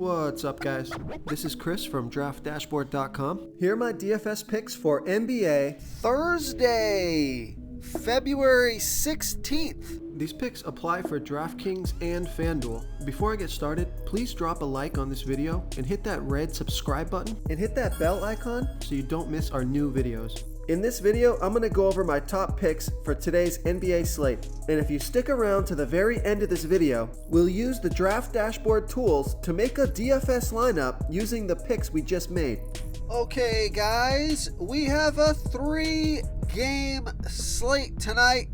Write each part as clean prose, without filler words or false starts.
What's up, guys? This is Chris from DraftDashboard.com. Here are my DFS picks for NBA Thursday, February 16th. These picks apply for DraftKings and FanDuel. Before I get started, please drop a like on this video and hit that red subscribe button and hit that bell icon so you don't miss our new videos. In this video, I'm going to go over my top picks for today's NBA slate. And if you stick around to the very end of this video, we'll use the Draft Dashboard tools to make a DFS lineup using the picks we just made. Okay, guys, we have a 3-game slate tonight.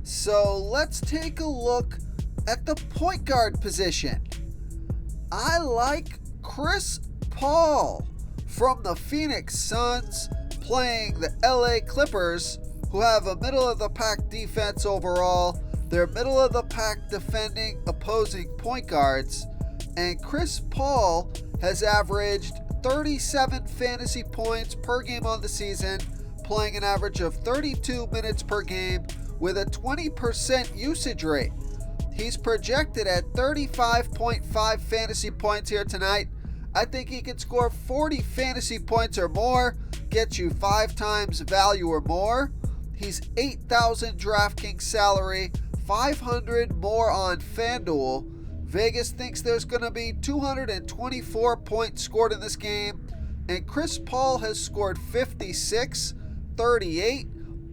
So let's take a look at the point guard position. I like Chris Paul from the Phoenix Suns playing the LA Clippers, who have a middle-of-the-pack defense overall. They're middle-of-the-pack defending opposing point guards, and Chris Paul has averaged 37 fantasy points per game on the season, playing an average of 32 minutes per game with a 20% usage rate. He's projected at 35.5 fantasy points here tonight. I think he can score 40 fantasy points or more, get you 5 times value or more. He's 8,000 DraftKings salary, 500 more on FanDuel. Vegas thinks there's going to be 224 points scored in this game, and Chris Paul has scored 56, 38,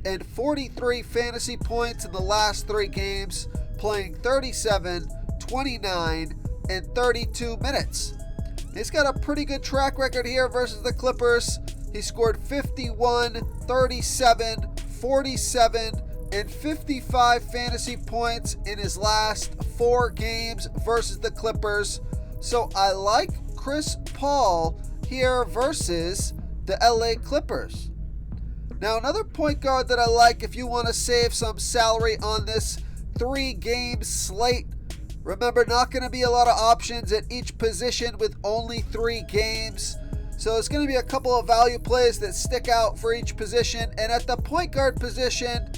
and 43 fantasy points in the last 3 games, playing 37, 29, and 32 minutes. He's got a pretty good track record here versus the Clippers. He scored 51, 37, 47, and 55 fantasy points in his last 4 games versus the Clippers. So I like Chris Paul here versus the LA Clippers. Now, another point guard that I like if you want to save some salary on this 3-game slate. Remember, not going to be a lot of options at each position with only 3 games. So it's going to be a couple of value plays that stick out for each position. And at the point guard position,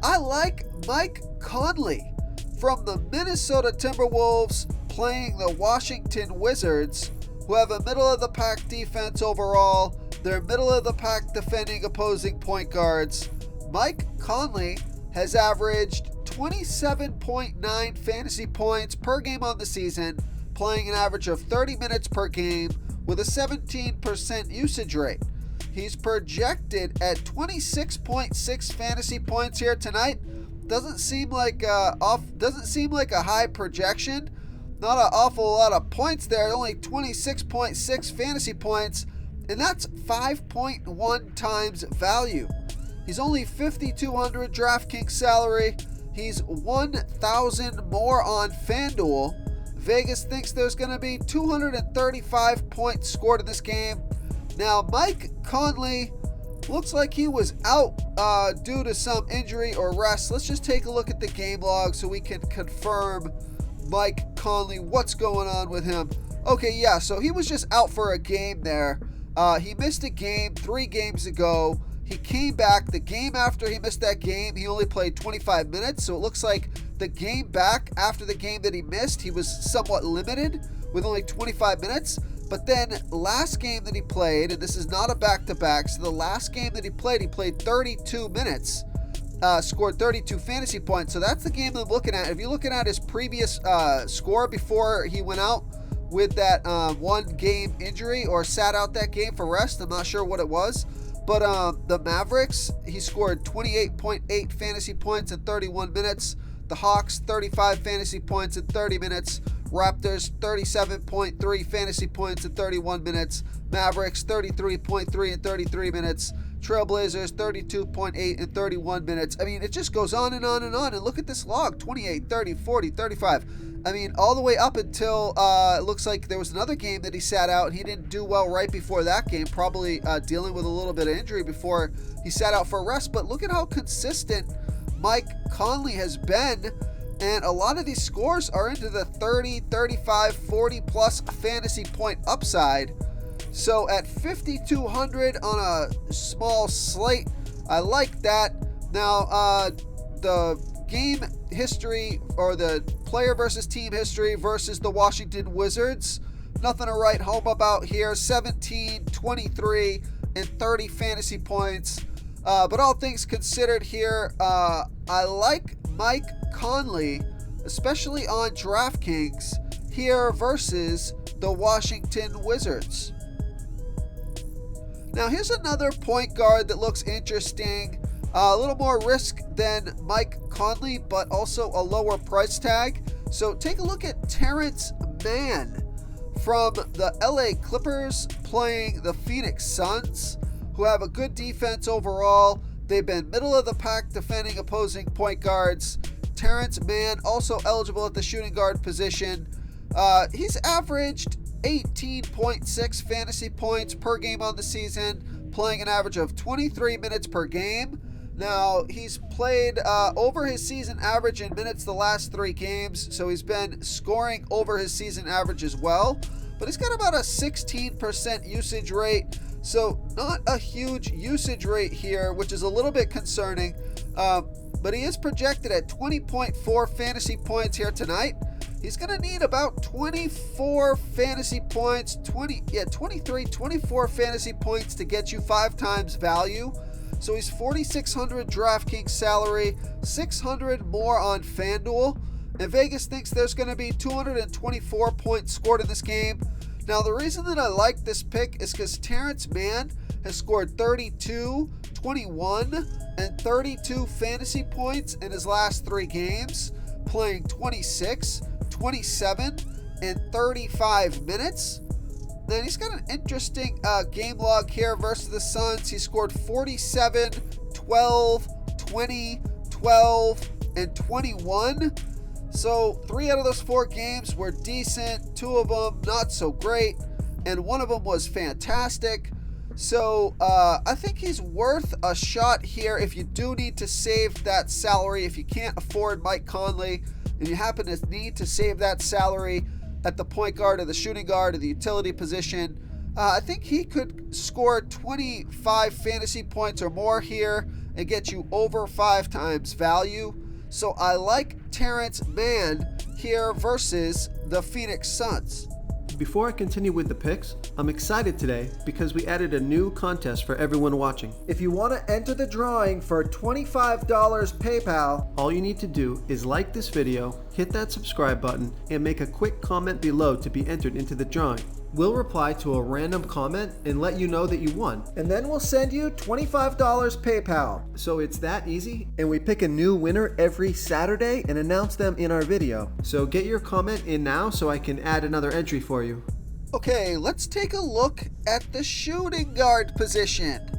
I like Mike Conley from the Minnesota Timberwolves playing the Washington Wizards, who have a middle-of-the-pack defense overall. They're middle-of-the-pack defending opposing point guards. Mike Conley has averaged 27.9 fantasy points per game on the season, playing an average of 30 minutes per game with a 17% usage rate. He's projected at 26.6 fantasy points here tonight. Doesn't seem like a high projection. Not an awful lot of points there. Only 26.6 fantasy points, and that's 5.1 times value. He's only 5,200 DraftKings salary. He's 1,000 more on FanDuel. Vegas thinks there's going to be 235 points scored in this game. Now, Mike Conley looks like he was out due to some injury or rest. Let's just take a look at the game log so we can confirm Mike Conley, what's going on with him. Okay, yeah, so he was just out for a game there. He missed a game 3 games ago. He came back. The game after he missed that game, he only played 25 minutes. So it looks like the game back after the game that he missed, he was somewhat limited with only 25 minutes. But then last game that he played, and this is not a back-to-back, so the last game that he played 32 minutes, scored 32 fantasy points. So that's the game that I'm looking at. If you're looking at his previous score before he went out with that 1-game injury or sat out that game for rest, I'm not sure what it was. But the Mavericks, he scored 28.8 fantasy points in 31 minutes. The Hawks, 35 fantasy points in 30 minutes. Raptors, 37.3 fantasy points in 31 minutes. Mavericks, 33.3 in 33 minutes. Trailblazers, 32.8 in 31 minutes. I mean, it just goes on and on and on. And look at this log, 28, 30, 40, 35. I mean, all the way up until it looks like there was another game that he sat out. He didn't do well right before that game, probably dealing with a little bit of injury before he sat out for rest. But look at how consistent Mike Conley has been. And a lot of these scores are into the 30, 35, 40 plus fantasy point upside. So at 5,200 on a small slate, I like that. Now, the game history or the player versus team history versus the Washington Wizards Nothing to write home about here. 17, 23, and 30 fantasy points. But all things considered here, I like Mike Conley, especially on DraftKings, here versus the Washington Wizards. Now here's another point guard that looks interesting. A little more risk than Mike Conley, but also a lower price tag. So take a look at Terence Mann from the LA Clippers playing the Phoenix Suns, who have a good defense overall. They've been middle of the pack defending opposing point guards. Terence Mann also eligible at the shooting guard position. He's averaged 18.6 fantasy points per game on the season, playing an average of 23 minutes per game. Now, he's played over his season average in minutes the last 3 games, so he's been scoring over his season average as well. But he's got about a 16% usage rate, so not a huge usage rate here, which is a little bit concerning. But he is projected at 20.4 fantasy points here tonight. He's going to need about 24 fantasy points, 24 fantasy points to get you 5 times value. So he's 4,600 DraftKings salary, 600 more on FanDuel, and Vegas thinks there's going to be 224 points scored in this game. Now the reason that I like this pick is because Terence Mann has scored 32, 21, and 32 fantasy points in his last 3 games, playing 26, 27, and 35 minutes. Then he's got an interesting game log here versus the Suns. He scored 47, 12, 20, 12, and 21. So 3 out of those 4 games were decent, 2 of them not so great, and 1 of them was fantastic. So I think he's worth a shot here if you do need to save that salary. If you can't afford Mike Conley and you happen to need to save that salary at the point guard or the shooting guard or the utility position, I think he could score 25 fantasy points or more here and get you over 5 times value. So I like Terence Mann here versus the Phoenix Suns. Before I continue with the picks, I'm excited today because we added a new contest for everyone watching. If you want to enter the drawing for $25 PayPal, all you need to do is like this video, hit that subscribe button, and make a quick comment below to be entered into the drawing. We'll reply to a random comment and let you know that you won. And then we'll send you $25 PayPal. So it's that easy, and we pick a new winner every Saturday and announce them in our video. So get your comment in now so I can add another entry for you. Okay, let's take a look at the shooting guard position.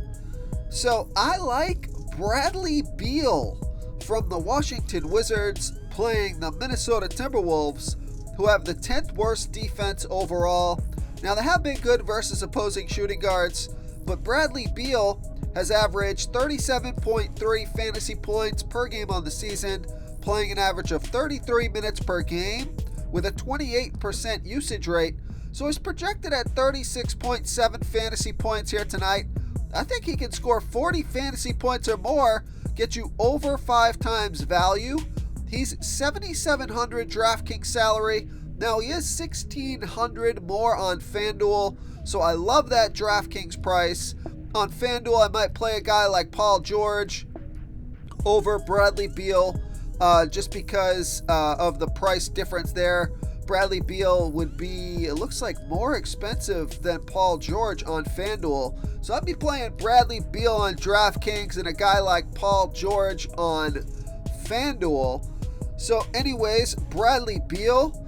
So I like Bradley Beal from the Washington Wizards playing the Minnesota Timberwolves, who have the 10th worst defense overall. Now, they have been good versus opposing shooting guards, but Bradley Beal has averaged 37.3 fantasy points per game on the season, playing an average of 33 minutes per game with a 28% usage rate. So he's projected at 36.7 fantasy points here tonight. I think he can score 40 fantasy points or more, get you over 5 times value. He's 7,700 DraftKings salary. Now he is 1,600 more on FanDuel, so I love that DraftKings price. On FanDuel, I might play a guy like Paul George over Bradley Beal just because of the price difference there. Bradley Beal would be, it looks like, more expensive than Paul George on FanDuel. So I'd be playing Bradley Beal on DraftKings and a guy like Paul George on FanDuel. So anyways, Bradley Beal,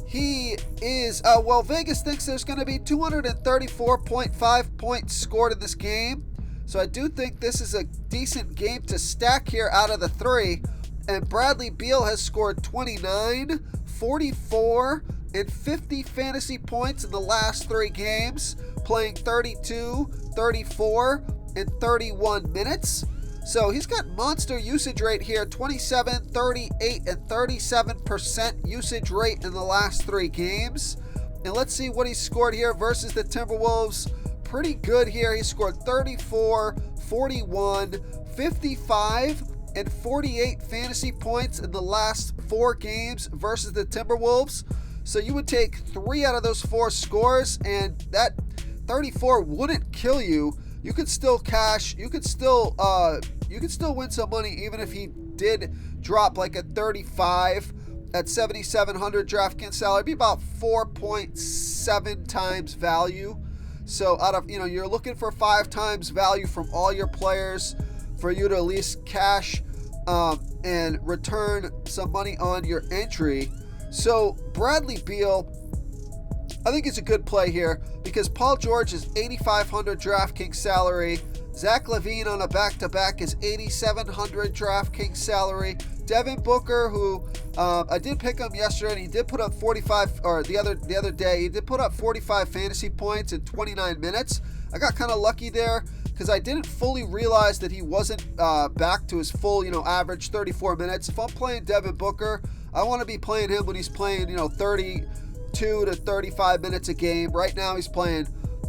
he is, Vegas thinks there's going to be 234.5 points scored in this game. So I do think this is a decent game to stack here out of the 3. And Bradley Beal has scored 29, 44, and 50 fantasy points in the last 3 games, playing 32, 34, and 31 minutes. So he's got monster usage rate here, 27, 38, and 37% usage rate in the last 3 games. And let's see what he scored here versus the Timberwolves. Pretty good here. He scored 34, 41, 55, and 48 fantasy points in the last 4 games versus the Timberwolves. So you would take 3 out of those 4 scores, and that 34 wouldn't kill you. You could still cash. You could still win some money even if he did drop like a 35 at 7,700 DraftKings salary. It'd be about 4.7 times value. So out of, you're looking for 5 times value from all your players for you to at least cash and return some money on your entry. So Bradley Beal, I think it's a good play here because Paul George is 8,500 DraftKings salary. Zach LaVine on a back-to-back is 8,700 DraftKings salary. Devin Booker, who I did pick him yesterday, and he did put up 45, or the other day, he did put up 45 fantasy points in 29 minutes. I got kind of lucky there because I didn't fully realize that he wasn't back to his full, average 34 minutes. If I'm playing Devin Booker, I want to be playing him when he's playing, 32 to 35 minutes a game. Right now he's playing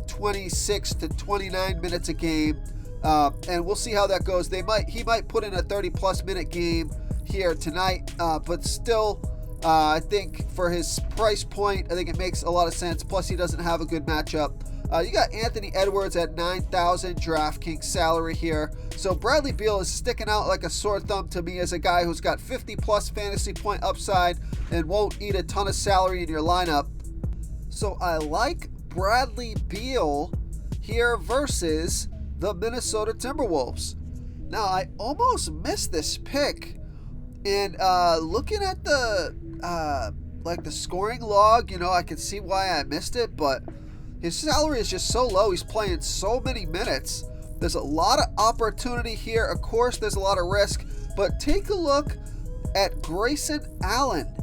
26 to 29 minutes a game. And we'll see how that goes. He might put in a 30-plus minute game here tonight, but still, I think for his price point, I think it makes a lot of sense. Plus, he doesn't have a good matchup. You got Anthony Edwards at 9,000 DraftKings salary here. So Bradley Beal is sticking out like a sore thumb to me as a guy who's got 50-plus fantasy point upside and won't eat a ton of salary in your lineup. So I like Bradley Beal here versus the Minnesota Timberwolves. Now, I almost missed this pick. And looking at the scoring log, I can see why I missed it, but his salary is just so low. He's playing so many minutes. There's a lot of opportunity here. Of course, there's a lot of risk, but take a look at Grayson Allen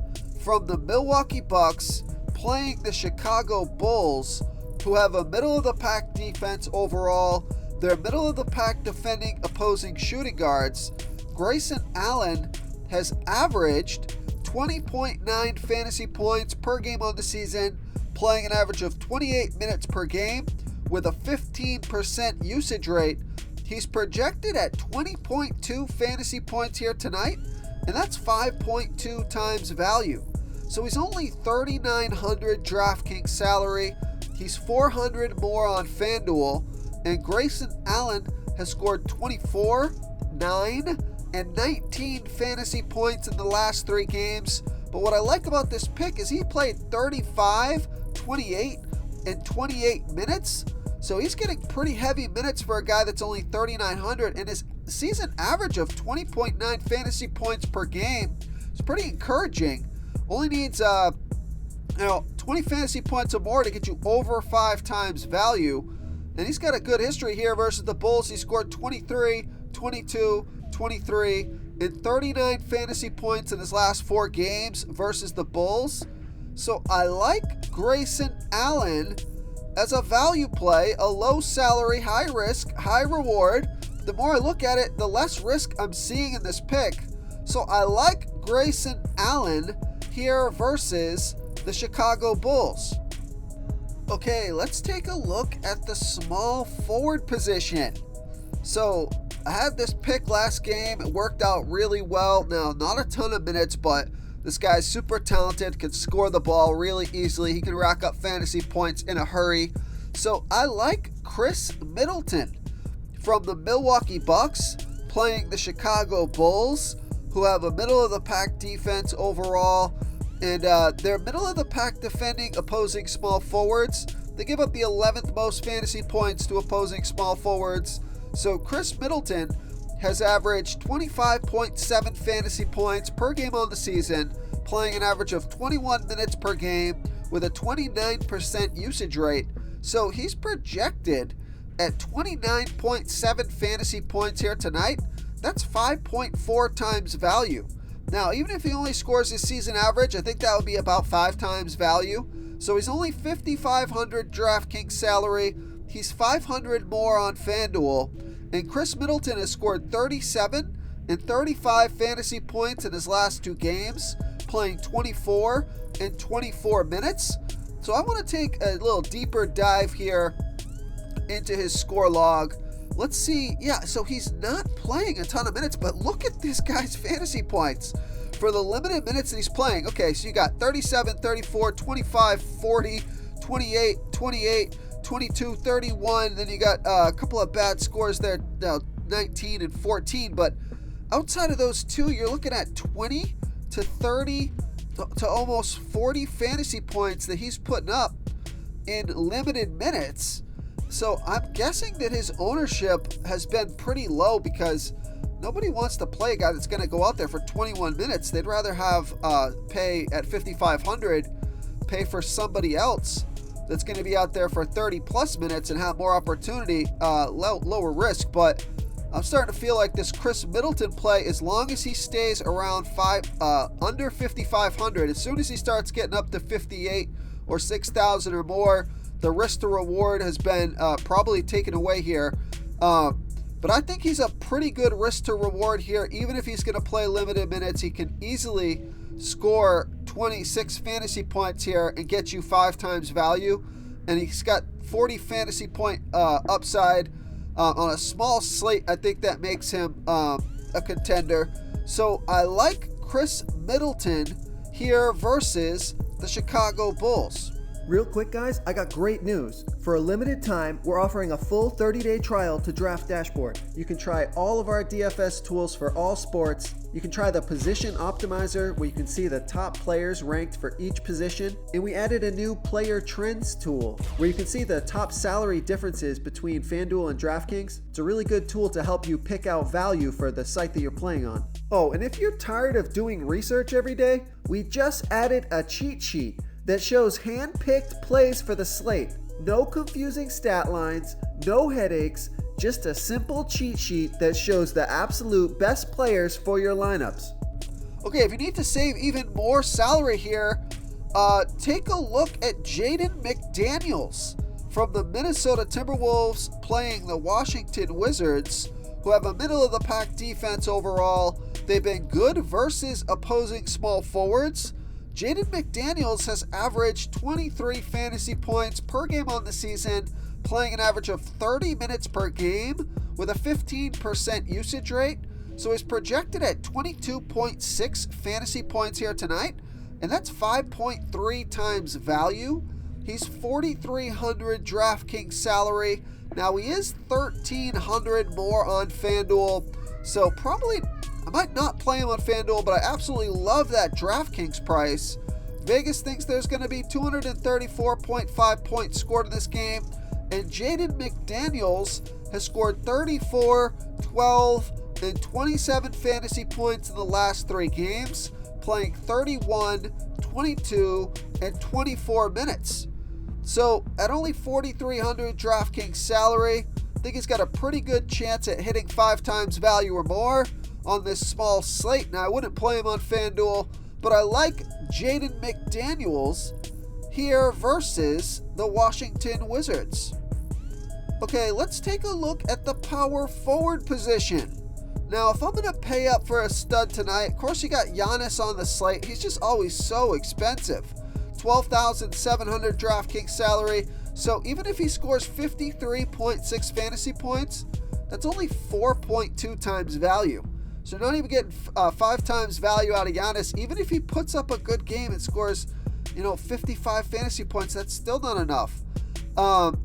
from the Milwaukee Bucks playing the Chicago Bulls, who have a middle-of-the-pack defense overall. They're middle-of-the-pack defending opposing shooting guards. Grayson Allen has averaged 20.9 fantasy points per game on the season, playing an average of 28 minutes per game with a 15% usage rate. He's projected at 20.2 fantasy points here tonight, and that's 5.2 times value. So he's only 3,900 DraftKings salary. He's 400 more on FanDuel, and Grayson Allen has scored 24, 9, and 19 fantasy points in the last 3 games. But what I like about this pick is he played 35, 28, and 28 minutes. So he's getting pretty heavy minutes for a guy that's only 3,900, and his season average of 20.9 fantasy points per game is pretty encouraging. Only needs 20 fantasy points or more to get you over 5 times value. And he's got a good history here versus the Bulls. He scored 23, 22, 23, and 39 fantasy points in his last 4 games versus the Bulls. So I like Grayson Allen as a value play, a low salary, high risk, high reward. The more I look at it, the less risk I'm seeing in this pick. So I like Grayson Allen here versus the Chicago Bulls. Okay, let's take a look at the small forward position. So I had this pick last game. It worked out really well. Now, not a ton of minutes, but this guy's super talented, can score the ball really easily. He can rack up fantasy points in a hurry. So I like Chris Middleton from the Milwaukee Bucks playing the Chicago Bulls, who have a middle-of-the-pack defense overall. And they're middle-of-the-pack defending opposing small forwards. They give up the 11th most fantasy points to opposing small forwards. So Chris Middleton has averaged 25.7 fantasy points per game on the season, playing an average of 21 minutes per game with a 29% usage rate. So he's projected at 29.7 fantasy points here tonight. That's 5.4 times value. Now, even if he only scores his season average, I think that would be about 5 times value. So he's only 5,500 DraftKings salary. He's 500 more on FanDuel. And Chris Middleton has scored 37 and 35 fantasy points in his last 2 games, playing 24 and 24 minutes. So I want to take a little deeper dive here into his score log. Let's see. Yeah, so he's not playing a ton of minutes, but look at this guy's fantasy points. for the limited minutes that he's playing, okay, so you got 37, 34, 25, 40, 28, 28, 22, 31. Then you got a couple of bad scores there, 19 and 14. But outside of those two, you're looking at 20 to 30 to almost 40 fantasy points that he's putting up in limited minutes. So I'm guessing that his ownership has been pretty low because nobody wants to play a guy that's going to go out there for 21 minutes. They'd rather have pay at 5,500, pay for somebody else that's going to be out there for 30 plus minutes and have more opportunity, lower risk. But I'm starting to feel like this Chris Middleton play, as long as he stays around under 5,500, as soon as he starts getting up to 58 or 6,000 or more, the risk to reward has been probably taken away here. But I think he's a pretty good risk to reward here. Even if he's going to play limited minutes, he can easily score 26 fantasy points here and get you 5 times value. And he's got 40 fantasy point upside on a small slate. I think that makes him a contender. So I like Chris Middleton here versus the Chicago Bulls. Real quick, guys, I got great news. For a limited time, we're offering a full 30-day trial to Draft Dashboard. You can try all of our DFS tools for all sports. You can try the Position Optimizer, where you can see the top players ranked for each position. And we added a new Player Trends tool, where you can see the top salary differences between FanDuel and DraftKings. It's a really good tool to help you pick out value for the site that you're playing on. Oh, and if you're tired of doing research every day, we just added a cheat sheet that shows hand-picked plays for the slate. No confusing stat lines, no headaches, just a simple cheat sheet that shows the absolute best players for your lineups. Okay, if you need to save even more salary here, take a look at Jayden McDaniels from the Minnesota Timberwolves playing the Washington Wizards, who have a middle-of-the-pack defense overall. They've been good versus opposing small forwards. Jayden McDaniels has averaged 23 fantasy points per game on the season, playing an average of 30 minutes per game with a 15% usage rate. So he's projected at 22.6 fantasy points here tonight, and that's 5.3 times value. He's 4,300 DraftKings salary. Now he is 1,300 more on FanDuel, so probably I might not play him on FanDuel, but I absolutely love that DraftKings price. Vegas thinks there's going to be 234.5 points scored in this game, and Jayden McDaniels has scored 34, 12, and 27 fantasy points in the last 3 games, playing 31, 22, and 24 minutes. So at only 4,300 DraftKings salary, I think he's got a pretty good chance at hitting 5 times value or more on this small slate. Now, I wouldn't play him on FanDuel, but I like Jayden McDaniels here versus the Washington Wizards. Okay, let's take a look at the power forward position. Now, if I'm going to pay up for a stud tonight, of course you got Giannis on the slate. He's just always so expensive. 12,700 DraftKings salary. So even if he scores 53.6 fantasy points, that's only 4.2 times value. So not even getting 5 times value out of Giannis. Even if he puts up a good game and scores, 55 fantasy points, that's still not enough.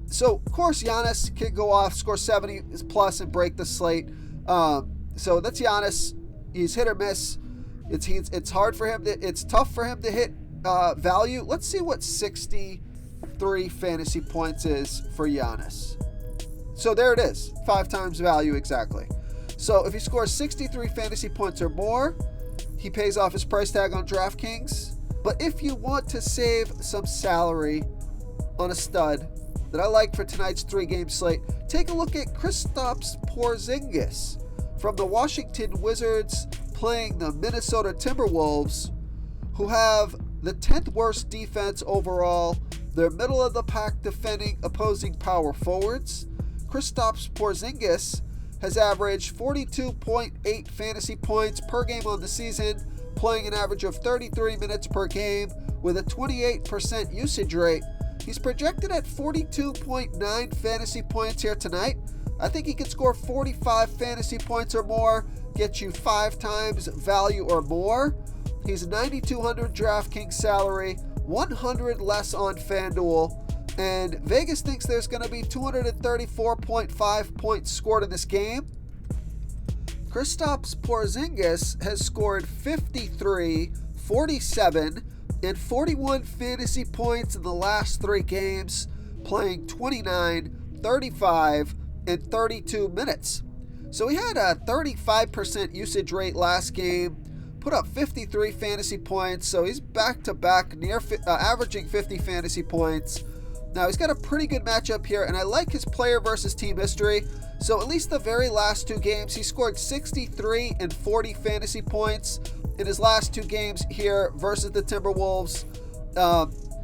So of course Giannis can go off, score 70 plus, and break the slate. So that's Giannis. He's hit or miss. It's hard for him to. It's tough for him to hit value. Let's see what 63 fantasy points is for Giannis. So there it is, 5 times value exactly. So if he scores 63 fantasy points or more, he pays off his price tag on DraftKings. But if you want to save some salary on a stud that I like for tonight's 3-game slate, take a look at Kristaps Porzingis from the Washington Wizards playing the Minnesota Timberwolves, who have the 10th worst defense overall. They're middle of the pack defending opposing power forwards. Kristaps Porzingis has averaged 42.8 fantasy points per game on the season, playing an average of 33 minutes per game with a 28% usage rate. He's projected at 42.9 fantasy points here tonight. I think he could score 45 fantasy points or more, get you 5 times value or more. He's 9,200 DraftKings salary, 100 less on FanDuel. And Vegas thinks there's going to be 234.5 points scored in this game. Kristaps Porzingis has scored 53, 47, and 41 fantasy points in the last 3 games, playing 29, 35, and 32 minutes. So he had a 35% usage rate last game, put up 53 fantasy points, so he's back-to-back averaging 50 fantasy points. Now, he's got a pretty good matchup here, and I like his player versus team history. So at least the very last 2 games, he scored 63 and 40 fantasy points in his last 2 games here versus the Timberwolves.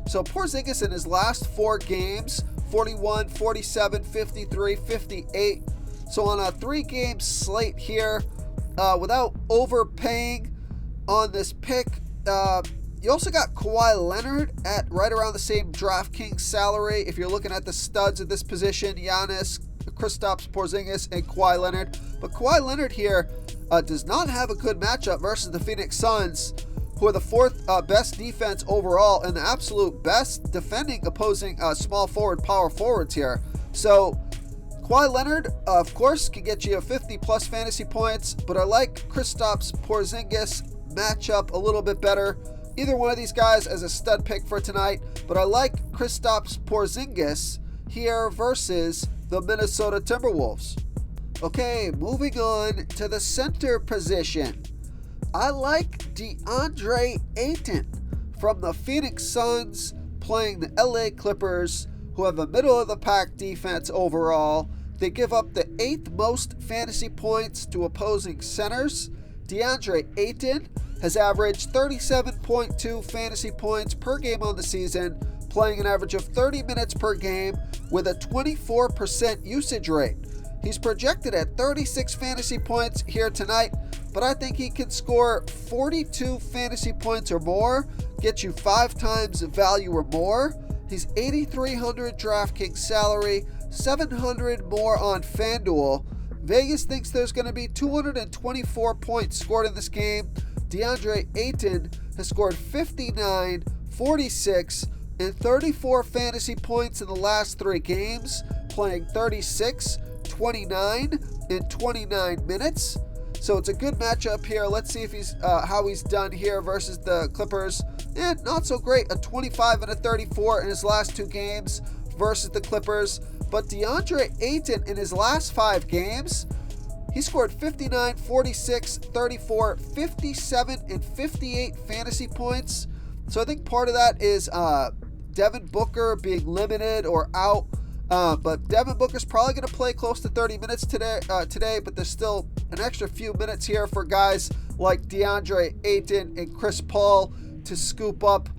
So Porzingis in his last 4 games, 41, 47, 53, 58. So on a 3-game slate here, without overpaying on this pick, you also got Kawhi Leonard at right around the same DraftKings salary. If you're looking at the studs at this position, Giannis, Kristaps Porzingis, and Kawhi Leonard. But Kawhi Leonard here does not have a good matchup versus the Phoenix Suns, who are the 4th best defense overall and the absolute best defending opposing small forward, power forwards here. So Kawhi Leonard, of course, can get you 50-plus fantasy points, but I like Kristaps Porzingis matchup a little bit better. Either one of these guys as a stud pick for tonight, but I like Kristaps Porzingis here versus the Minnesota Timberwolves. Okay, moving on to the center position. I like DeAndre Ayton from the Phoenix Suns playing the LA Clippers, who have a middle-of-the-pack defense overall. They give up the 8th most fantasy points to opposing centers. DeAndre Ayton has averaged 37.2 fantasy points per game on the season, playing an average of 30 minutes per game with a 24% usage rate. He's projected at 36 fantasy points here tonight, but I think he can score 42 fantasy points or more, get you 5 times value or more. He's 8,300 DraftKings salary, 700 more on FanDuel. Vegas thinks there's going to be 224 points scored in this game. DeAndre Ayton has scored 59, 46, and 34 fantasy points in the last 3 games, playing 36, 29, and 29 minutes. So it's a good matchup here. Let's see if he's how he's done here versus the Clippers. And not so great, a 25 and a 34 in his last 2 games versus the Clippers. But DeAndre Ayton in his last 5 games, he scored 59, 46, 34, 57, and 58 fantasy points. So I think part of that is Devin Booker being limited or out. But Devin Booker's probably going to play close to 30 minutes today, but there's still an extra few minutes here for guys like DeAndre Ayton and Chris Paul to scoop up.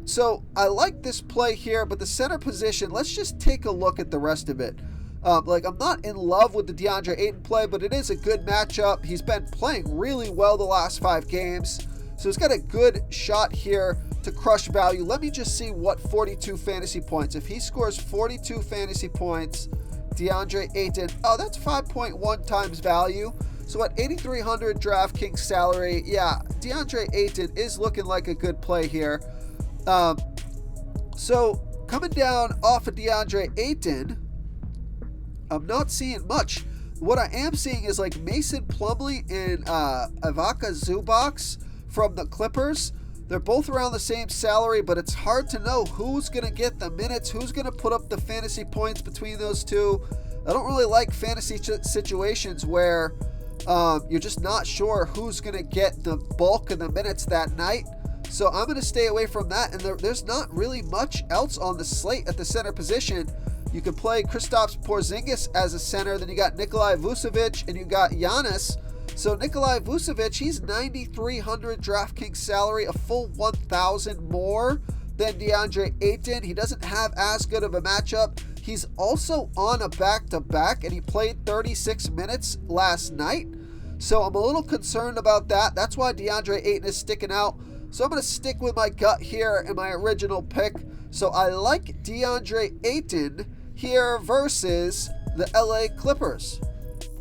So I like this play here, but the center position, let's just take a look at the rest of it. I'm not in love with the DeAndre Ayton play, but it is a good matchup. He's been playing really well the last 5 games, so he's got a good shot here to crush value. Let me just see what 42 fantasy points. If he scores 42 fantasy points, DeAndre Ayton, that's 5.1 times value. So at 8,300 DraftKings salary, yeah, DeAndre Ayton is looking like a good play here. So coming down off of DeAndre Ayton, I'm not seeing much. What I am seeing is like Mason Plumlee and Ivica Zubac from the Clippers. They're both around the same salary, but it's hard to know who's going to get the minutes, who's going to put up the fantasy points between those two. I don't really like fantasy situations where you're just not sure who's going to get the bulk of the minutes that night. So I'm going to stay away from that, and there's not really much else on the slate at the center position. You could play Kristaps Porzingis as a center, then you got Nikolai Vucevic, and you got Giannis. So Nikolai Vucevic, he's 9,300 DraftKings salary, a full 1,000 more than DeAndre Ayton. He doesn't have as good of a matchup. He's also on a back-to-back, and he played 36 minutes last night. So I'm a little concerned about that. That's why DeAndre Ayton is sticking out. So I'm going to stick with my gut here and my original pick. So I like DeAndre Ayton here versus the LA Clippers.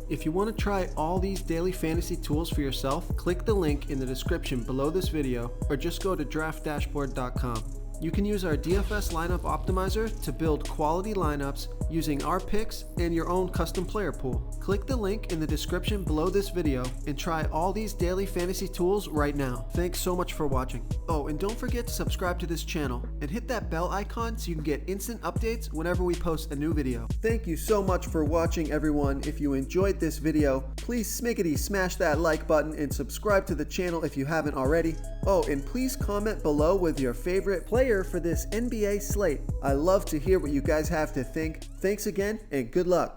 If you want to try all these daily fantasy tools for yourself, click the link in the description below this video or just go to draftdashboard.com. You can use our DFS lineup optimizer to build quality lineups using our picks and your own custom player pool. Click the link in the description below this video and try all these daily fantasy tools right now. Thanks so much for watching. Oh, and don't forget to subscribe to this channel and hit that bell icon so you can get instant updates whenever we post a new video. Thank you so much for watching, everyone. If you enjoyed this video, please smiggity smash that like button and subscribe to the channel if you haven't already. Oh, and please comment below with your favorite player for this NBA slate. I love to hear what you guys have to think. Thanks again and good luck.